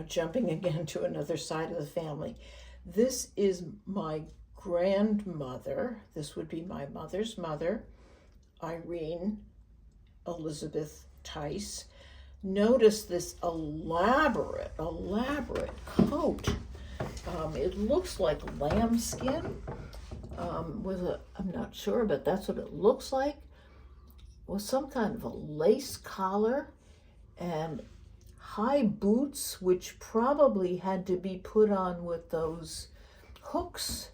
now jumping again to another side of the family. This is my grandmother. This would be my mother's mother, Irene Elizabeth Tice. Notice this elaborate coat. It looks like lambskin with a, I'm not sure, but that's what it looks like, with some kind of a lace collar and high boots, which probably had to be put on with those hooks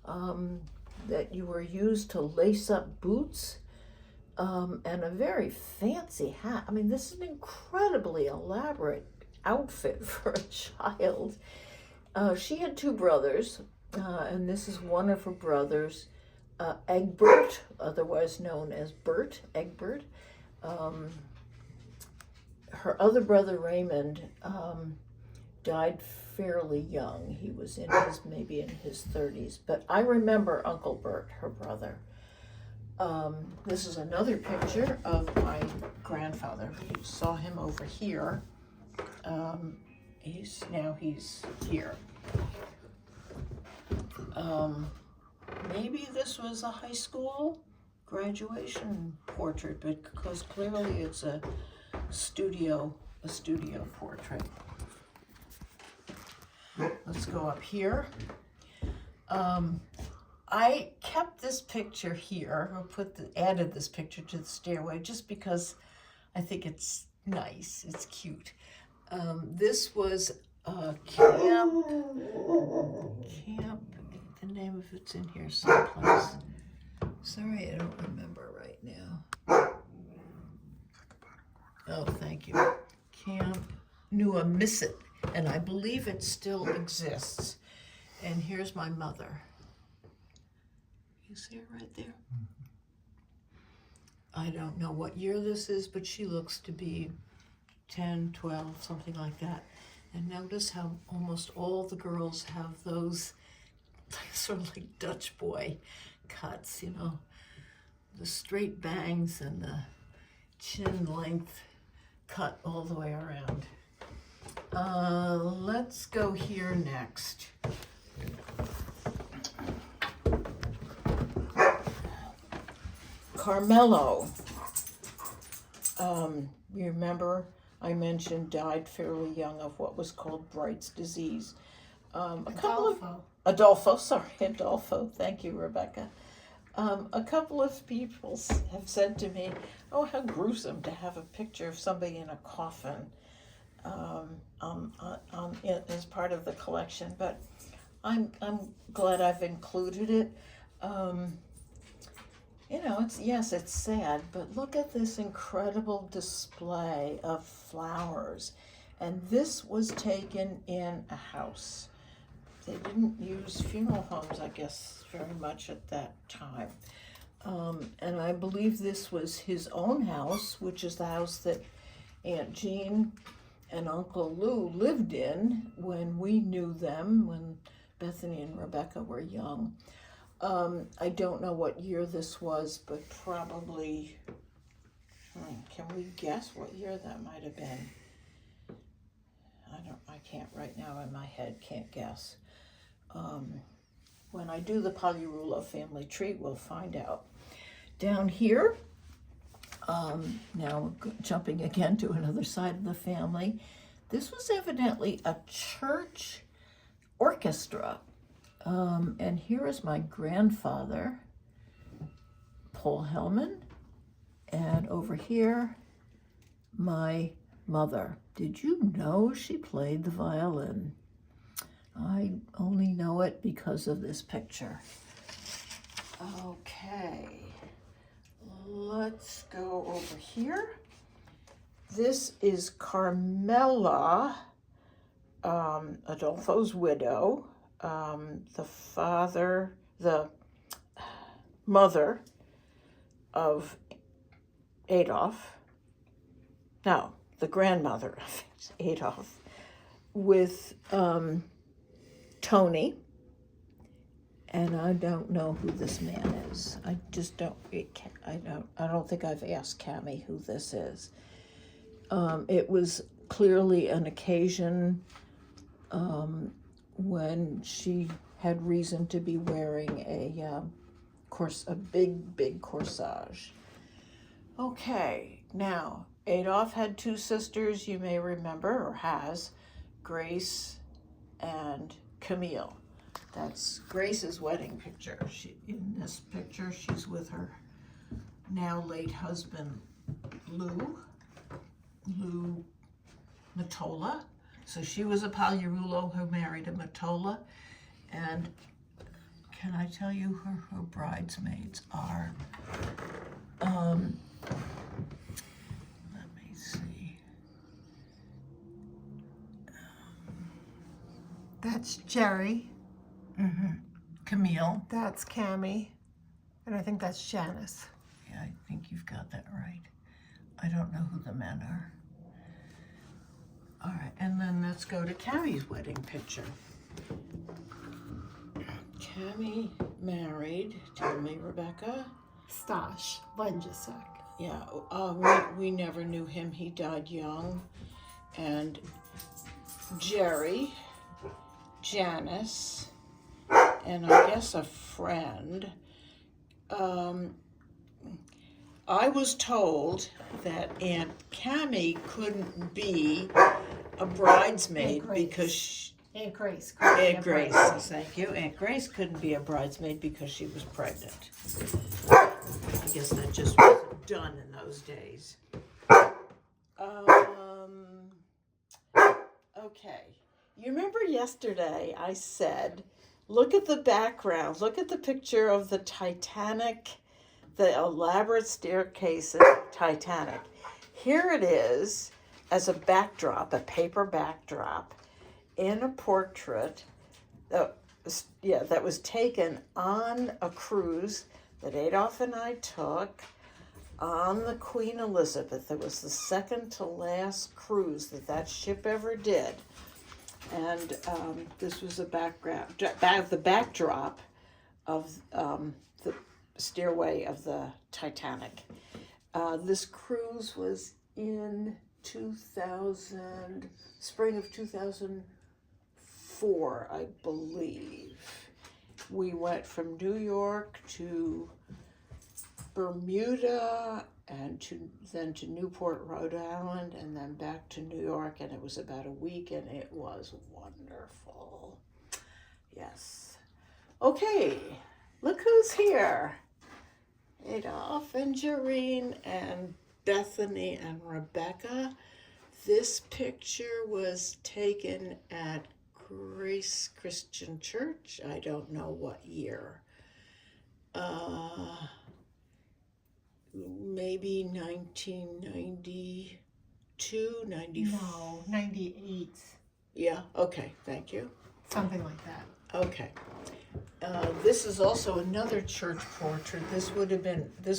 that you were used to lace up boots, and a very fancy hat. I mean, this is an incredibly elaborate outfit for a child. She had two brothers, and this is one of her brothers, Egbert, otherwise known as Bert Egbert. Her other brother, Raymond, died fairly young. He was maybe in his 30s, but I remember Uncle Bert, her brother. This is another picture of my grandfather. You saw him over here. He's here. Maybe this was a high school graduation portrait, because clearly it's a studio portrait. Let's go up here. I kept this picture here, or added this picture to the stairway just because I think it's nice, it's cute. This was a camp, the name of it's in here someplace. Sorry, I don't remember right now. Oh, thank you. Camp Nuamisset, and I believe it still exists. And here's my mother. You see her right there? I don't know what year this is, but she looks to be 10, 12, something like that. And notice how almost all the girls have those sort of like Dutch boy cuts, you know, the straight bangs and the chin length cut all the way around. Let's go here next. Carmelo, you remember I mentioned died fairly young of what was called Bright's disease. Adolfo, thank you, Rebecca. A couple of people have said to me, oh, how gruesome to have a picture of somebody in a coffin as part of the collection, but I'm glad I've included it. You know, it's sad, but look at this incredible display of flowers. And this was taken in a house. They didn't use funeral homes, I guess, very much at that time. And I believe this was his own house, which is the house that Aunt Jean and Uncle Lou lived in when we knew them, when Bethany and Rebecca were young. I don't know what year this was, but probably, can we guess what year that might have been? I can't right now in my head, can't guess. When I do the Polyrulo family tree, we'll find out. Down here, now jumping again to another side of the family, this was evidently a church orchestra. And here is my grandfather, Paul Hellman, and over here, my mother. Did you know she played the violin? I only know it because of this picture. Okay, let's go over here. This is Carmela, Adolfo's widow. The mother of Adolf, no, the grandmother of Adolf, with Tony, and I don't know who this man is. I just don't. I don't think I've asked Cammie who this is. It was clearly an occasion when she had reason to be wearing a big corsage. Okay, now Adolf had two sisters, you may remember, or has, Grace and Camille. That's Grace's wedding picture. In this picture, she's with her now late husband, Lou Matola. So she was a Pagliarulo who married a Matola. And can I tell you who her bridesmaids are? Let me see. That's Jerry. Camille. That's Cammy. And I think that's Janice. Yeah, I think you've got that right. I don't know who the men are. All right, and then let's go to Cammie's wedding picture. Cammie married, tell me, Rebecca? Stash Lenjacek. Yeah, we never knew him. He died young. And Jerry, Janice, and I guess a friend. I was told that Aunt Cammie couldn't be a bridesmaid because Aunt Grace. Aunt Grace, thank you. Aunt Grace couldn't be a bridesmaid because she was pregnant. I guess that just wasn't done in those days. Okay. You remember yesterday I said, look at the background, look at the picture of the Titanic, the elaborate staircase of the Titanic. Here it is as a backdrop, a paper backdrop, in a portrait that was taken on a cruise that Adolf and I took on the Queen Elizabeth. It was the second to last cruise that ship ever did. And this was the backdrop of the stairway of the Titanic. This cruise was in spring of 2004, I believe. We went from New York to Bermuda and then to Newport, Rhode Island, and then back to New York, and it was about a week, and it was wonderful. Yes. Okay, look who's here. Adolf and Jarene and Bethany and Rebecca. This picture was taken at Grace Christian Church. I don't know what year. Maybe 1992, 94. No, 98. Yeah, okay, thank you. Something like that. Okay. This is also another church portrait. This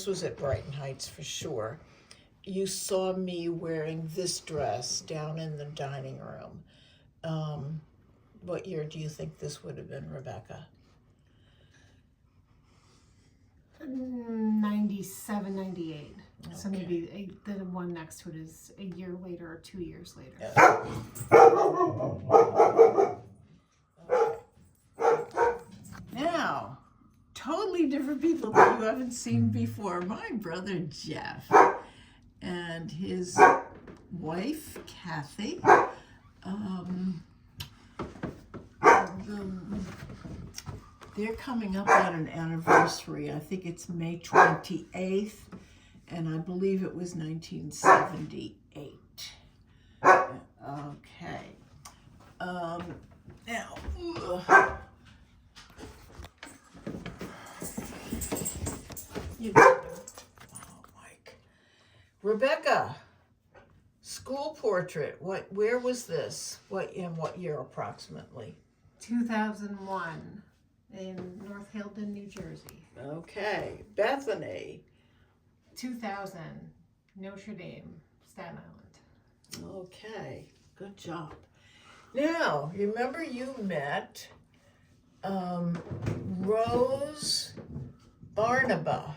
was at Brighton Heights for sure. You saw me wearing this dress down in the dining room. What year do you think this would have been, Rebecca? 97, 98. Okay. So maybe the one next to it is a year later or 2 years later. Yeah. Okay. Now, totally different people that you haven't seen before. My brother Jeff and his wife Kathy. They're coming up on an anniversary. I think it's May 28th, and I believe it was 1978. Okay. Now, Mike. Rebecca, school portrait. Where was this? In what year approximately? 2001 in North Hilton, New Jersey. Okay. Bethany. 2000, Notre Dame, Staten Island. Okay. Good job. Now, remember you met Rose Barnaba.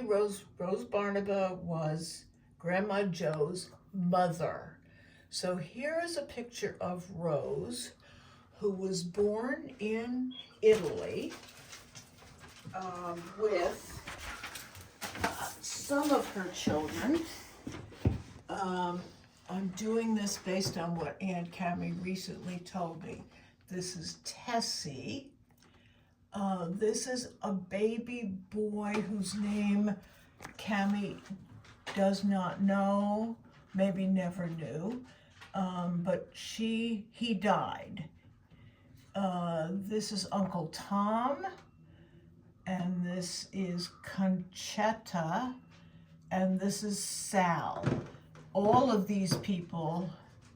Rose Barnaba was Grandma Joe's mother. So here is a picture of Rose, who was born in Italy with some of her children. I'm doing this based on what Aunt Cami recently told me. This is Tessie. This is a baby boy whose name Cami does not know, maybe never knew, but he died. This is Uncle Tom, and this is Conchetta, and this is Sal. All of these people,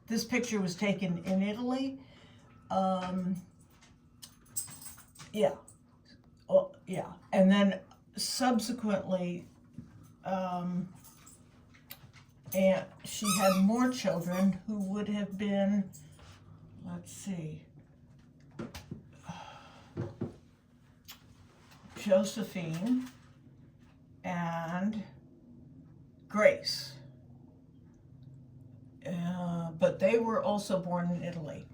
this picture was taken in Italy. Yeah. Oh, yeah. And then subsequently, and she had more children who would have been, let's see, Josephine and Grace. But they were also born in Italy.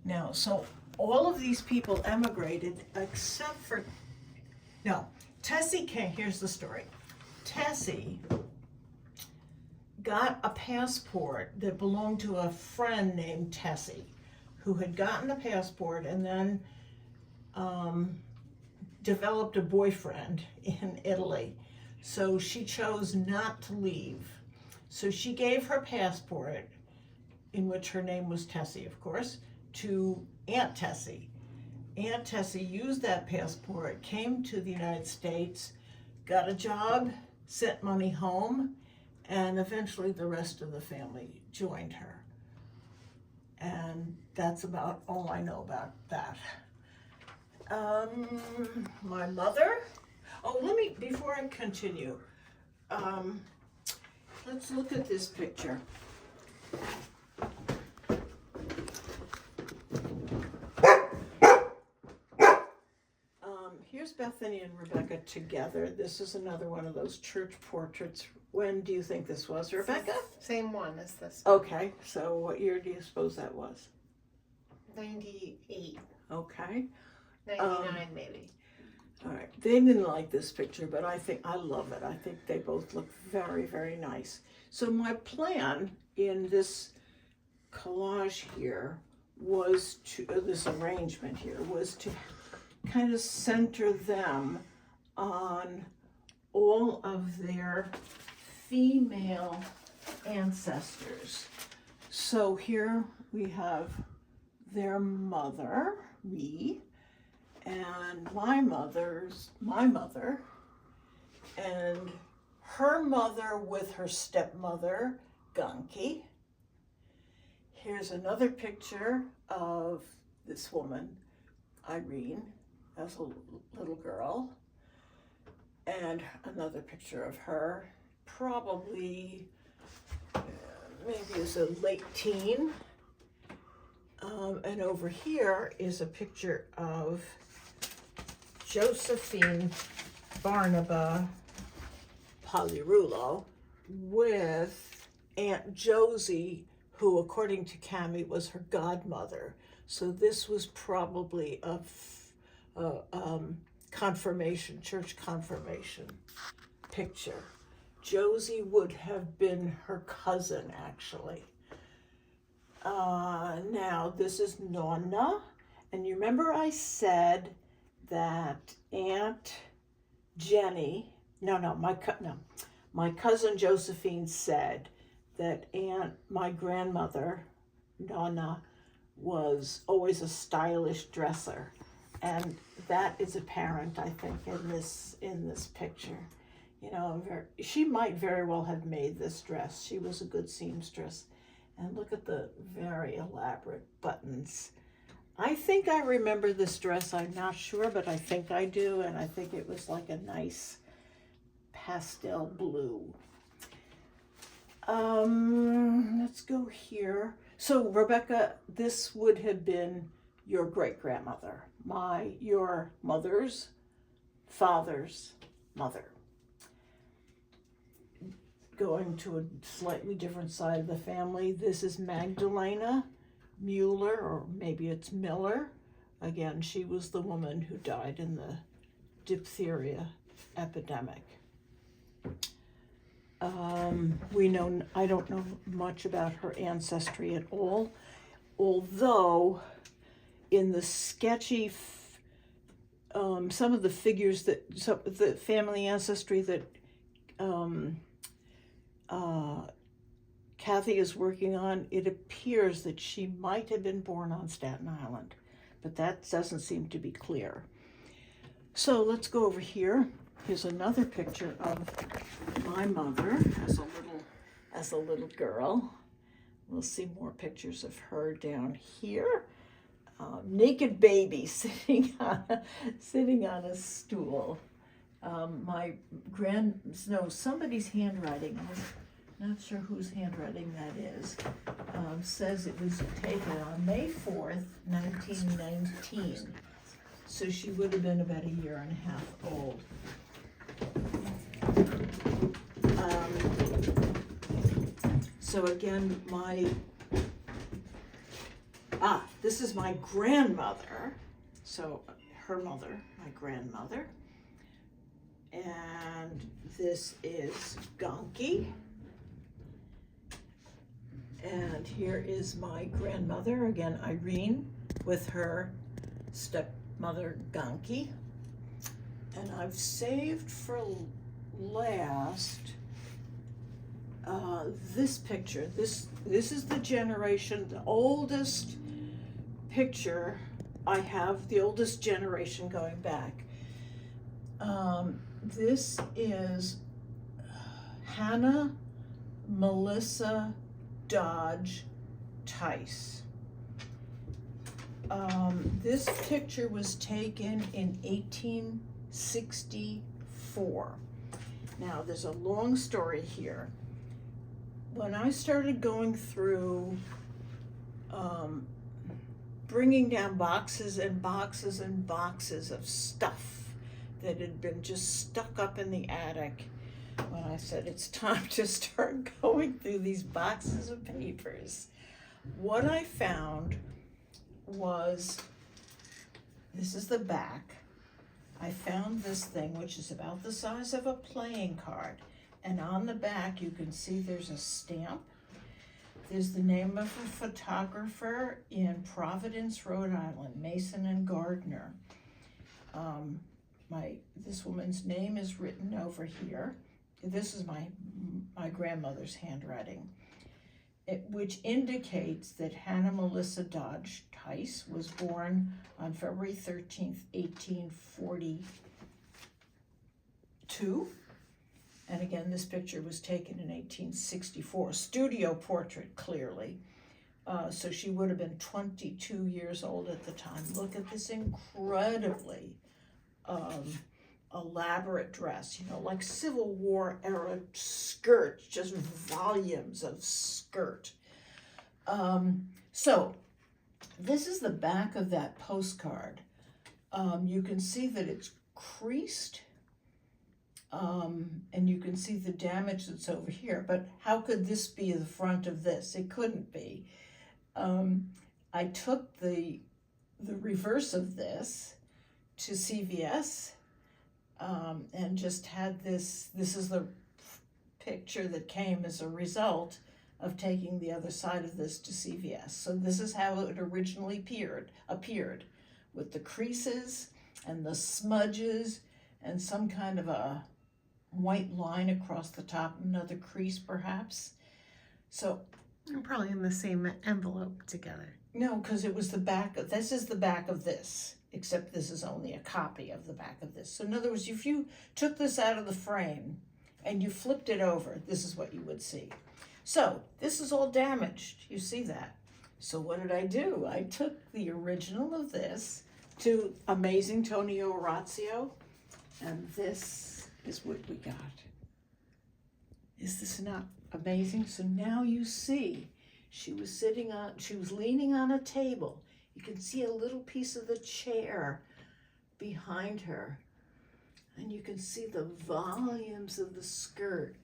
Now, so all of these people emigrated except for, no, Tessie came, here's the story. Tessie got a passport that belonged to a friend named Tessie, who had gotten a passport and then developed a boyfriend in Italy. So she chose not to leave. So she gave her passport, in which her name was Tessie, of course, to Aunt Tessie. Aunt Tessie used that passport, came to the United States, got a job, sent money home, and eventually the rest of the family joined her. And that's about all I know about that. My mother, before I continue, let's look at this picture. Here's Bethany and Rebecca together. This is another one of those church portraits. When do you think this was, Rebecca? Same one as this. Okay, so what year do you suppose that was? 98. Okay. 99 maybe. All right, they didn't like this picture, but I love it. I think they both look very, very nice. So my plan in this collage here was this arrangement here was to kind of center them on all of their female ancestors. So here we have their mother, me, and my mother, and her mother with her stepmother, Gunky. Here's another picture of this woman, Irene, as a little girl, and another picture of her, probably maybe as a late teen. And over here is a picture of Josephine Barnaba Polyrulo with Aunt Josie, who, according to Cami, was her godmother. So this was probably a confirmation, church confirmation picture. Josie would have been her cousin, actually. Now, this is Nonna. And you remember I said that Aunt Jenny, my cousin Josephine said that my grandmother, Nonna, was always a stylish dresser. And that is apparent, I think, in this picture. You know, she might very well have made this dress. She was a good seamstress. And look at the very elaborate buttons. I think I remember this dress. I'm not sure, but I think I do. And I think it was like a nice pastel blue. Let's go here. So Rebecca, this would have been your great-grandmother, your mother's father's mother. going to a slightly different side of the family. This is Magdalena Mueller, or maybe it's Miller. Again, she was the woman who died in the diphtheria epidemic. I don't know much about her ancestry at all, although in the sketchy, some of the figures the family ancestry that Kathy is working on, it appears that she might have been born on Staten Island, but that doesn't seem to be clear. So let's go over here. Here's another picture of my mother as a little girl. We'll see more pictures of her down here. Naked baby sitting on a stool. Somebody's handwriting, I'm not sure whose handwriting that is, says it was taken on May 4th, 1919. So she would have been about a year and a half old. So again, this is my grandmother. So her mother, my grandmother. And this is Gonki. And here is my grandmother, again, Irene, with her stepmother, Gonki. And I've saved for last this picture. This is the generation, the oldest picture I have, the oldest generation going back. This is Hannah Melissa Dodge Tice. This picture was taken in 1864. Now, there's a long story here. When I started going through bringing down boxes and boxes and boxes of stuff that had been just stuck up in the attic, when I said it's time to start going through these boxes of papers, what I found was, this is the back. I found this thing, which is about the size of a playing card. And on the back, you can see there's a stamp. There's the name of a photographer in Providence, Rhode Island, Mason and Gardner. This woman's name is written over here. This is my grandmother's handwriting, which indicates that Hannah Melissa Dodge Tice was born on February 13th, 1842. And again, this picture was taken in 1864, studio portrait, clearly. So she would have been 22 years old at the time. Look at this incredibly elaborate dress, like Civil War era skirt, just volumes of skirt. So this is the back of that postcard. You can see that it's creased. And you can see the damage that's over here, but how could this be the front of this? It couldn't be. I took the reverse of this to CVS and just had this is the picture that came as a result of taking the other side of this to CVS. So this is how it originally appeared with the creases and the smudges and some kind of a white line across the top, another crease perhaps. So They're probably in the same envelope together. no, because it was this is the back of this, except this is only a copy of the back of this. So in other words, if you took this out of the frame and you flipped it over, this is what you would see. So this is all damaged, you see that. So what did I do? I took the original of this to Amazing Tonio Orazio, and this is what we got. Is this not amazing? So now you see, she was leaning on a table. You can see a little piece of the chair behind her. And you can see the volumes of the skirt.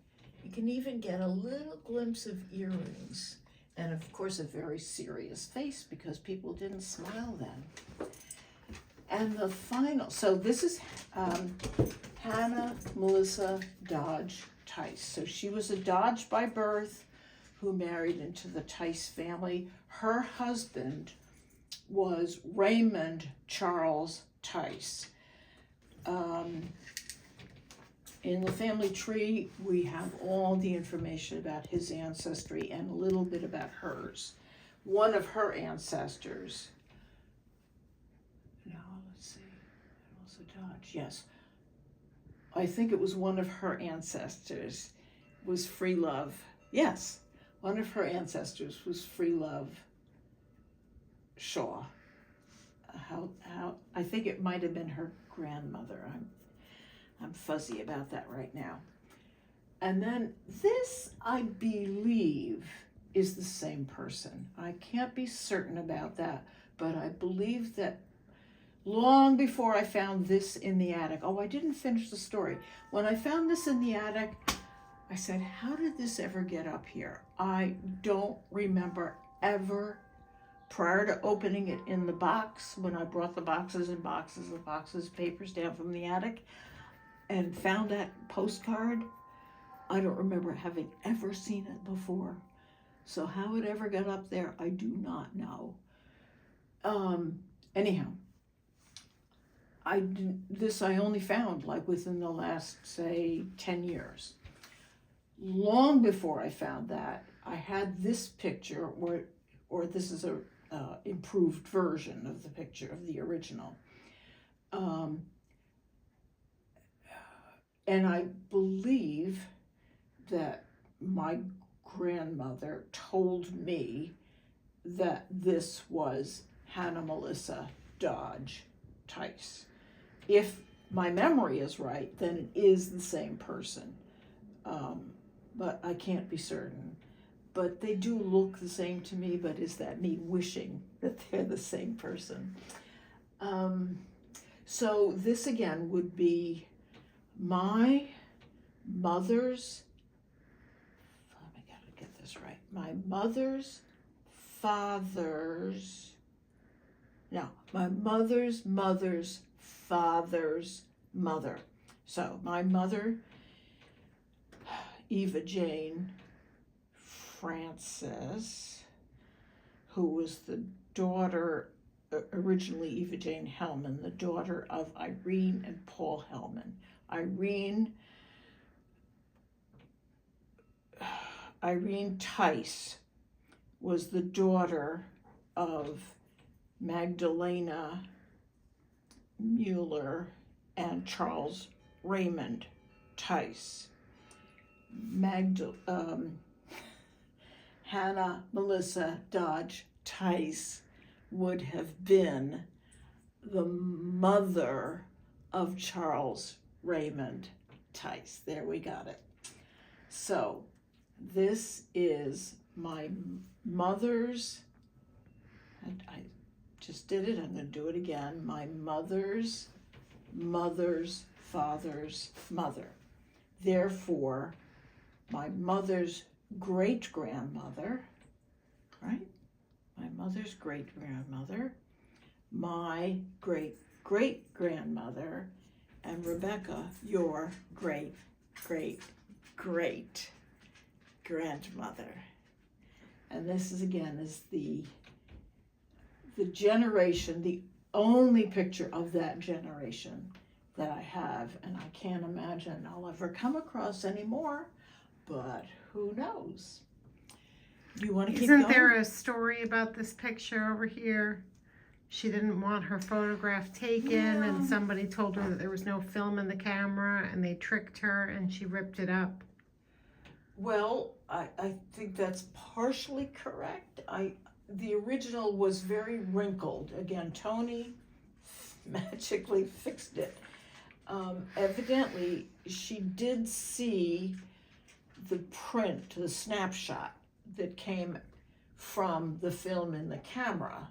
You can even get a little glimpse of earrings. And of course, a very serious face because people didn't smile then. And the final, so this is Hannah Melissa Dodge Tice. So she was a Dodge by birth who married into the Tice family. Her husband was Raymond Charles Tice. In the family tree, we have all the information about his ancestry and a little bit about hers. One of her ancestors, no, let's see, also Dodge, yes. I think it was one of her ancestors was Free Love. Yes, one of her ancestors was Free Love Shaw. I think it might have been her grandmother. I'm fuzzy about that right now. And then this, I believe, is the same person. I can't be certain about that, but I believe that long before I found this in the attic, oh, I didn't finish the story. When I found this in the attic, I said, how did this ever get up here? I don't remember ever, prior to opening it in the box, when I brought the boxes and boxes and boxes of papers down from the attic, and found that postcard, I don't remember having ever seen it before. So how it ever got up there, I do not know. Anyhow, I only found like within the last, say, 10 years. Long before I found that, I had this picture, or this is a improved version of the picture of the original. And I believe that my grandmother told me that this was Hannah Melissa Dodge Tice. If my memory is right, then it is the same person. But I can't be certain. But they do look the same to me, but is that me wishing that they're the same person? So this again would be my mother's, I gotta get this right, my mother's father's father's mother. So my mother, Eva Jane Francis, who was the daughter, originally Eva Jane Hellman, the daughter of Irene and Paul Hellman. Irene Tice was the daughter of Magdalena Mueller and Charles Raymond Tice. Hannah Melissa Dodge Tice would have been the mother of Charles Raymond Tice. There, we got it. So this is my mother's, I just did it, I'm going to do it again, my mother's father's mother. Therefore, my mother's great-grandmother, right? My mother's great-grandmother, my great-great-grandmother, and Rebecca, your great-great-great-grandmother. And this is again the generation, the only picture of that generation that I have, and I can't imagine I'll ever come across any more, but who knows? You want to keep going? Isn't there a story about this picture over here? She didn't want her photograph taken, and somebody told her that there was no film in the camera, and they tricked her, and she ripped it up. Well, I think that's partially correct. The original was very wrinkled. Again, Tony magically fixed it. Evidently, she did see the print, the snapshot that came from the film in the camera,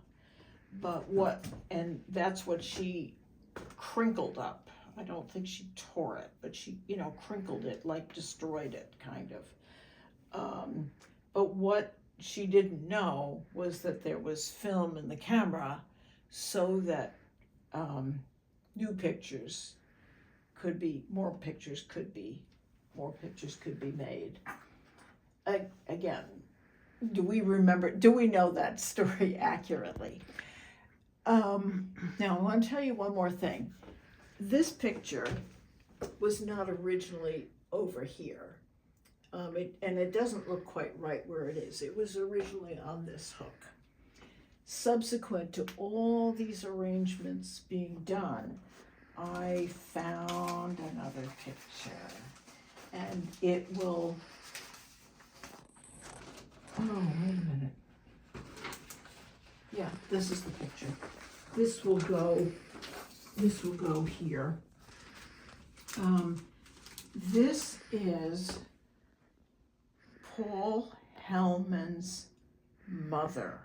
and that's what she crinkled up. I don't think she tore it, but she, crinkled it, like destroyed it, kind of. But what she didn't know was that there was film in the camera so that more pictures could be made. Again, do we know that story accurately? Now I want to tell you one more thing. This picture was not originally over here. It doesn't look quite right where it is. It was originally on this hook. Subsequent to all these arrangements being done, I found another picture, and it will, oh, wait a minute. Yeah, this is the picture. This will go here. This is Paul Hellman's mother.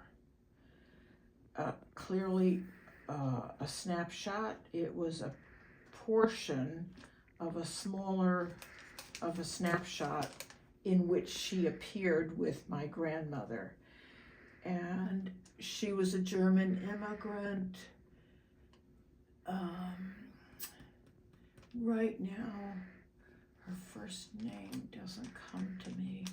Clearly a snapshot. It was a portion of a snapshot in which she appeared with my grandmother. And she was a German immigrant. Right now, her first name doesn't come to me.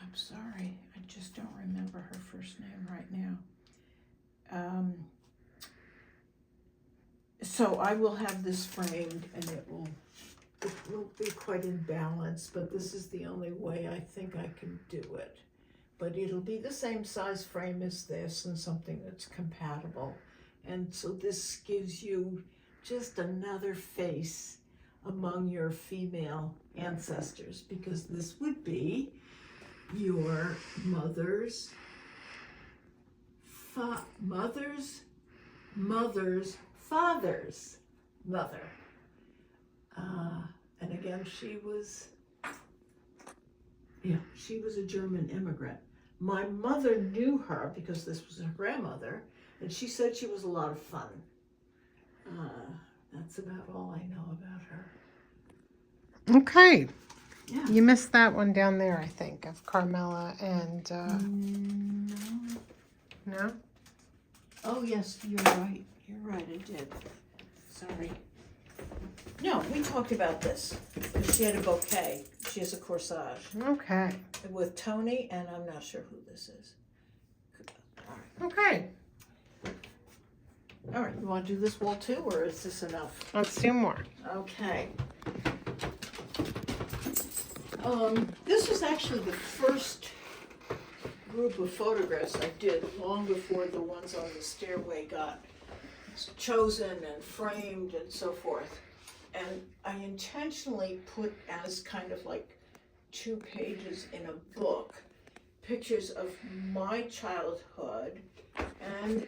I'm sorry, I just don't remember her first name right now. So I will have this framed, and it will be quite in balance, but this is the only way I think I can do it. But it'll be the same size frame as this and something that's compatible. And so this gives you just another face among your female ancestors, because this would be your mother's father's mother. And again, she was a German immigrant. My mother knew her because this was her grandmother, and she said she was a lot of fun. That's about all I know about her. Okay. Yeah. You missed that one down there, I think, of Carmela and, No? Oh, yes, you're right. I did. Sorry. No, we talked about this. She had a bouquet. She has a corsage. Okay. With Tony, and I'm not sure who this is. All right. Okay. All right, you want to do this wall too, or is this enough? Let's do more. Okay. This was actually the first group of photographs I did long before the ones on the stairway got chosen and framed and so forth. And I intentionally put as kind of like 2 pages in a book pictures of my childhood and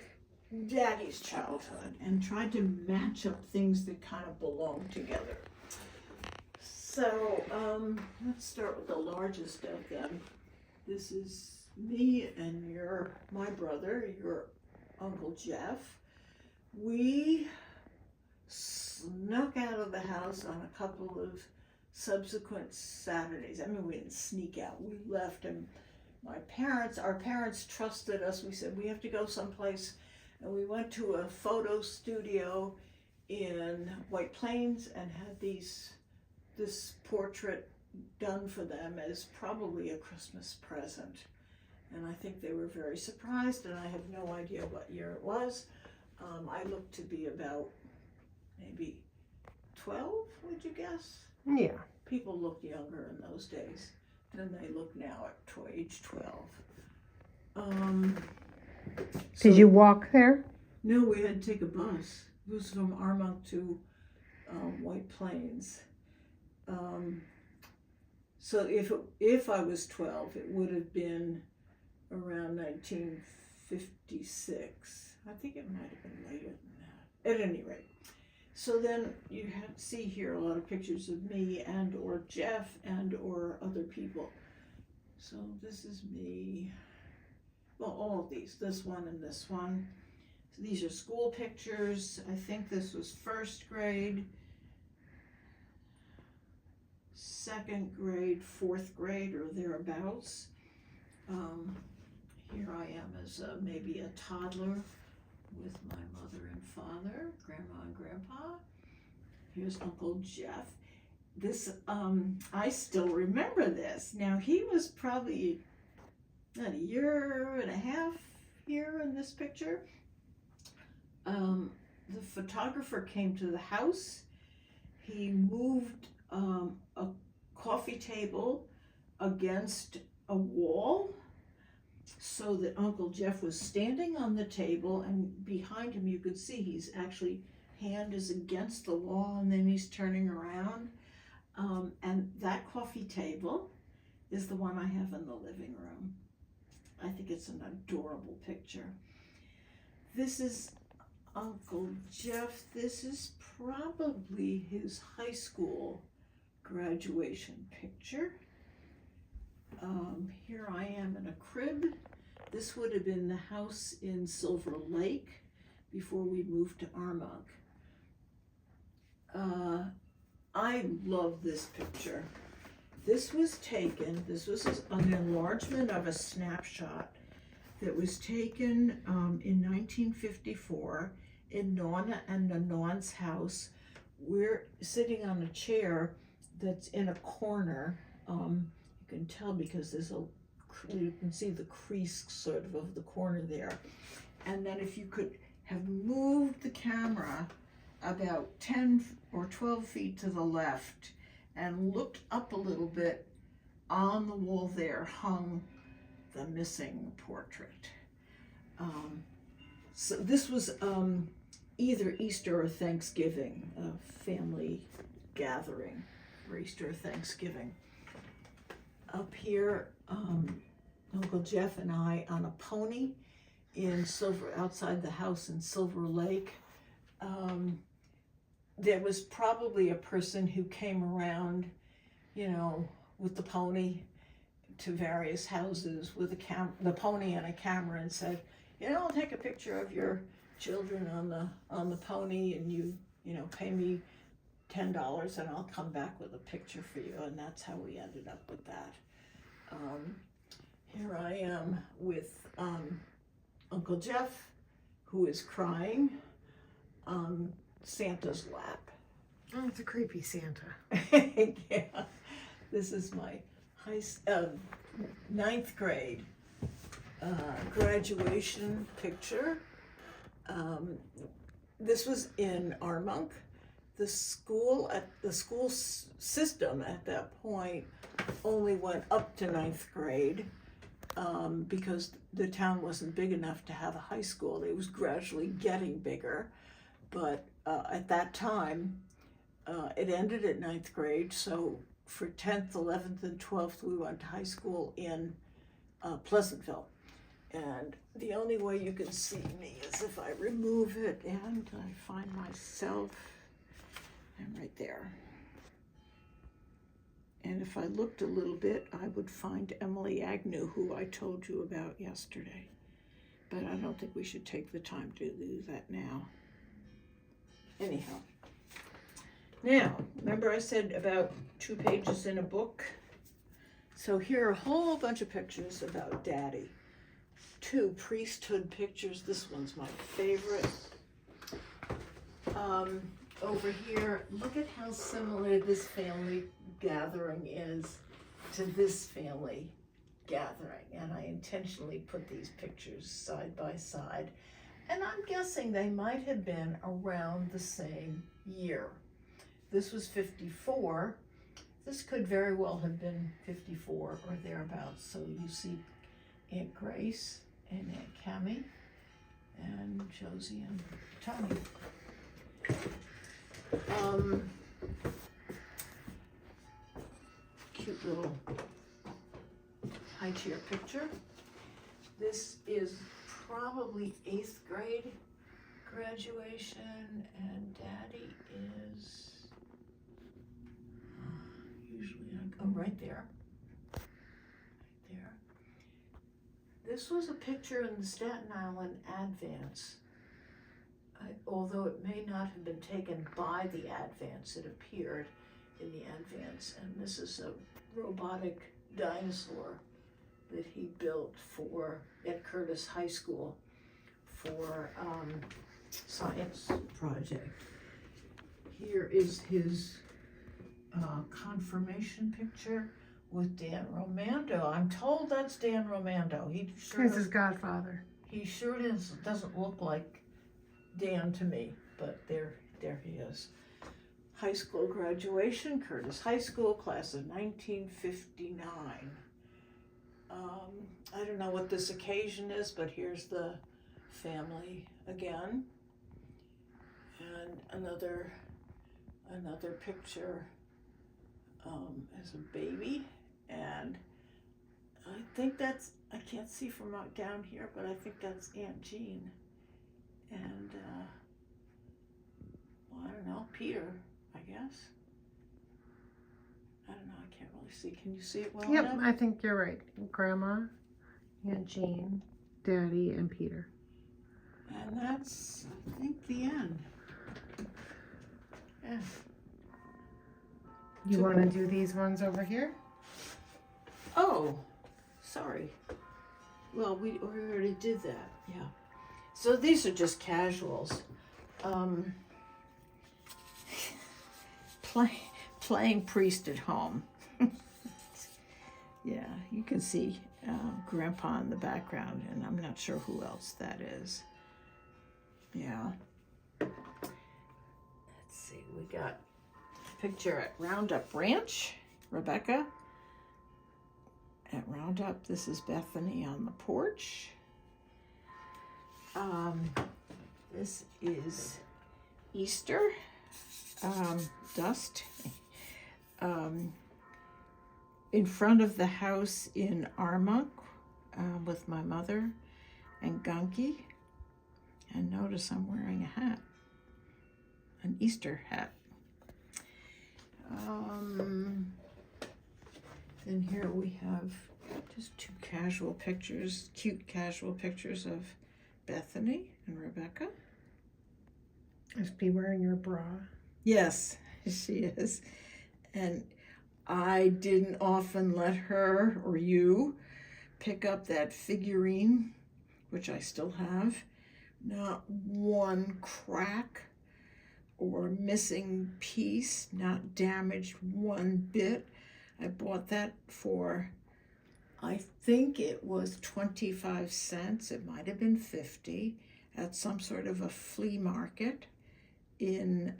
Daddy's childhood, and tried to match up things that kind of belong together. So let's start with the largest of them. This is me and my brother, your Uncle Jeff. We snuck out of the house on a couple of subsequent Saturdays. I mean, we didn't sneak out. We left, and our parents trusted us. We said, we have to go someplace. And we went to a photo studio in White Plains and had this portrait done for them as probably a Christmas present. And I think they were very surprised, and I have no idea what year it was. I looked to be about maybe 12, would you guess? Yeah. People looked younger in those days than they look now at age 12. Did you walk there? No, we had to take a bus. It was from Armonk to White Plains. So if I was 12, it would have been around 1956. I think it might have been later than that. At any rate. So then you see here a lot of pictures of me and or Jeff and or other people. So this is me. Well, all of these, this one and this one. These are school pictures. I think this was first grade, second grade, fourth grade, or thereabouts. Here I am as maybe a toddler with my mother and father, grandma and grandpa. Here's Uncle Jeff. This, I still remember this. Now, he was probably not a year and a half here in this picture. The photographer came to the house. He moved a coffee table against a wall so that Uncle Jeff was standing on the table, and behind him you could see he's actually, hand is against the wall, and then he's turning around. And that coffee table is the one I have in the living room. I think it's an adorable picture. This is Uncle Jeff. This is probably his high school graduation picture. Here I am in a crib. This would have been the house in Silver Lake before we moved to Armonk. I love this picture. This was an enlargement of a snapshot that was taken in 1954 in Nonna and Nanon's house. We're sitting on a chair that's in a corner. You can tell because you can see the crease sort of the corner there. And then if you could have moved the camera about 10 or 12 feet to the left and looked up a little bit, on the wall there hung the missing portrait. So this was either Easter or Thanksgiving, a family gathering for Easter or Thanksgiving. Up here, Uncle Jeff and I on a pony outside the house in Silver Lake. There was probably a person who came around, with the pony to various houses with the pony and a camera, and said, I'll take a picture of your children on the pony, and you pay me $10 and I'll come back with a picture for you. And that's how we ended up with that. Here I am with Uncle Jeff, who is crying on Santa's lap. Oh, it's a creepy Santa. Yeah, this is my ninth grade graduation picture. This was in Armonk. The school system at that point only went up to ninth grade because the town wasn't big enough to have a high school. It was gradually getting bigger, but at that time it ended at ninth grade. So for 10th, 11th, and 12th, we went to high school in Pleasantville. And the only way you can see me is if I remove it, and I find myself, I'm right there. And if I looked a little bit, I would find Emily Agnew, who I told you about yesterday. But I don't think we should take the time to do that now. Anyhow. Now, remember I said about 2 pages in a book? So here are a whole bunch of pictures about Daddy. 2 priesthood pictures. This one's my favorite. Over here, look at how similar this family gathering is to this family gathering. And I intentionally put these pictures side by side. And I'm guessing they might have been around the same year. This was 54. This could very well have been 54 or thereabouts. So you see Aunt Grace and Aunt Cammy and Josie and Tony. Cute little high chair picture. This is probably 8th grade graduation, and Daddy is right there. Right there. This was a picture in the Staten Island Advance although it may not have been taken by the Advance, it appeared in the Advance. And this is a robotic dinosaur that he built at Curtis High School for science project. Here is his confirmation picture with Dan Romando. I'm told that's Dan Romando. He sure He's his godfather. He sure doesn't look like Dan to me, but there he is. High school graduation, Curtis High School, class of 1959. I don't know what this occasion is, but here's the family again. And another picture as a baby. And I think I can't see from out down here, but I think that's Aunt Jean. And, well, I don't know, Peter, I guess. I don't know, I can't really see. Can you see it well Yep, enough? I think you're right. Grandma, Aunt Jean, Daddy, and Peter. And that's, I think, the end. Yeah. You want to do these ones over here? Oh, sorry. Well, we already did that, yeah. So these are just casuals. Playing priest at home. Yeah, you can see Grandpa in the background, and I'm not sure who else that is. Yeah. Let's see, we got a picture at Roundup Ranch, Rebecca. At Roundup, this is Bethany on the porch. This is Easter, dust, in front of the house in Armonk with my mother and Gunky. And notice I'm wearing a hat, an Easter hat. Then here we have just two casual pictures, cute casual pictures of Bethany and Rebecca. Must be wearing your bra. Yes, she is. And I didn't often let her or you pick up that figurine, which I still have. Not one crack or missing piece, not damaged one bit. I bought that for, I think it was 25 cents. It might have been 50 at some sort of a flea market in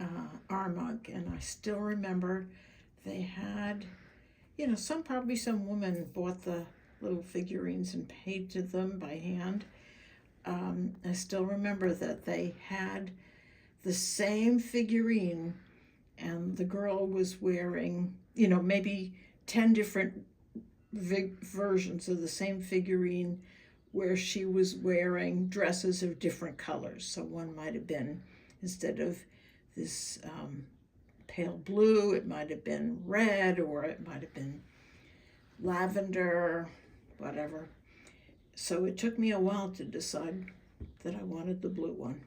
Armonk. And I still remember they had, probably some woman bought the little figurines and painted them by hand. I still remember that they had the same figurine, and the girl was wearing, maybe 10 different versions of the same figurine where she was wearing dresses of different colors. So one might have been, instead of this pale blue, it might have been red, or it might have been lavender, whatever. So it took me a while to decide that I wanted the blue one.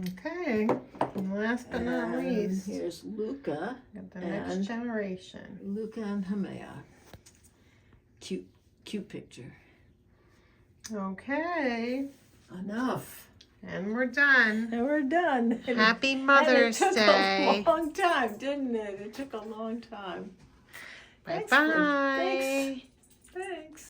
Okay, and last but not least, here's Luca. got the next generation. Luca and Hamea. Cute picture. Okay, Enough. and we're done. And we're done. Happy Mother's Day. It took a long time, didn't it? It took a long time. Bye-bye. Thanks.